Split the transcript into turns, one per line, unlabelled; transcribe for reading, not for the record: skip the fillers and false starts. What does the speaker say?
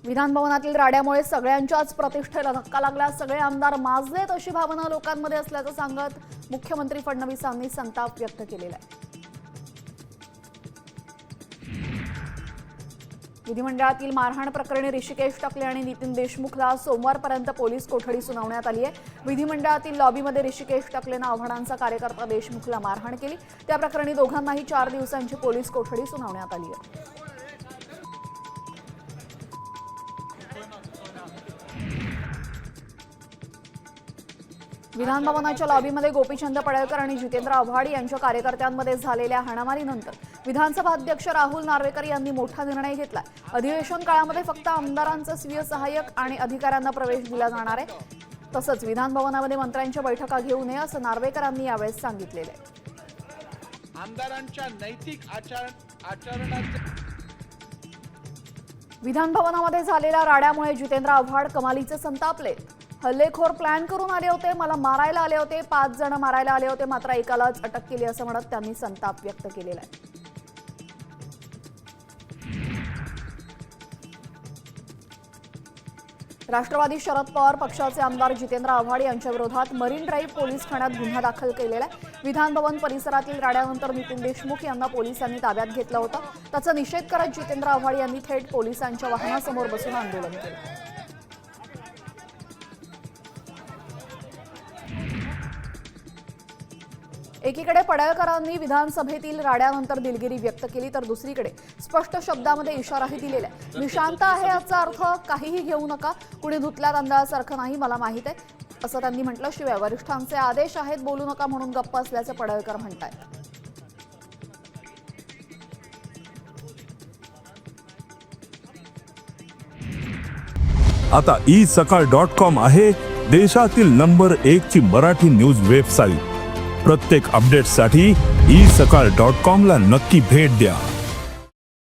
विधानभवनातील राड्यामुळे सगळ्यांच्याच प्रतिष्ठेला धक्का लागला। सगळे आमदार माजलेत अशी भावना लोकांमध्ये असल्याचं सांगत मुख्यमंत्री फडणवीसांनी संताप व्यक्त केलेला आहे। विधिमंडळातील मारहाण प्रकरणी ऋषिकेश टकले आणि नितीन देशमुखला सोमवारपर्यंत पोलीस कोठडी सुनावण्यात आली आहे। विधिमंडळातील लॉबीमध्ये ऋषिकेश टकलेनं आव्हाडांचा कार्यकर्ता देशमुखला मारहाण केली। त्या प्रकरणी दोघांनाही 4 दिवसांची पोलीस कोठडी सुनावण्यात आली आहे। विधानभवनाच्या लॉबीमध्ये गोपीचंद पडळकर आणि जितेंद्र आव्हाड यांच्या कार्यकर्त्यांमध्ये झालेल्या हाणामारीनंतर विधानसभा अध्यक्ष राहुल नार्वेकर यांनी मोठा निर्णय घेतला। अधिवेशन काळामध्ये फक्त आमदारांचा स्वीय सहाय्यक आणि अधिकाऱ्यांना प्रवेश दिला जाणार आहे। तसंच विधानभवनामध्ये मंत्र्यांच्या बैठका घेऊ नये असं नार्वेकरांनी यावेळी सांगितलेलं आहे।
आमदारांच्या नैतिक आचरणाचे
विधानभवनामध्ये झालेल्या राड्यामुळे जितेंद्र आव्हाड कमालीचे संतापले। हल्लेखोर प्लॅन करून आले होते, मला मारायला आले होते, 5 जण मारायला आले होते, मात्र एकालाच अटक केली असं म्हणत त्यांनी संताप व्यक्त केलेला आहे। राष्ट्रवादी शरद पवार पक्षाचे आमदार जितेंद्र आव्हाड यांच्या विरोधात मरीन ड्राईव्ह पोलीस ठाण्यात गुन्हा दाखल केलेला आहे। विधानभवन परिसरातील राड्यानंतर नितीन देशमुख यांना पोलिसांनी ताब्यात घेतलं होतं। त्याचा निषेध करत जितेंद्र आव्हाड यांनी थेट पोलिसांच्या वाहनासमोर बसून आंदोलन केलं। एकीकडे पडळकरांनी विधानसभेतील राड्यानंतर दिलगिरी व्यक्त केली, तर दुसरीकडे स्पष्ट शब्दामध्ये इशाराही दिलेला आहे। मी शांत आहे याचा अर्थ काहीही घेऊ नका, कुणी धुतल्या तांदळासारखं नाही, मला माहित आहे असं त्यांनी म्हटलं। शिवाय वरिष्ठांचे आदेश आहेत, बोलू नका म्हणून गप्प असल्याचं पडळकर म्हणतायत।
आता isakal.com आहे देशातील नंबर 1 ची मराठी न्यूज वेबसाईट। प्रत्येक अपडेटसाठी isakal.com ला नक्की भेट द्या।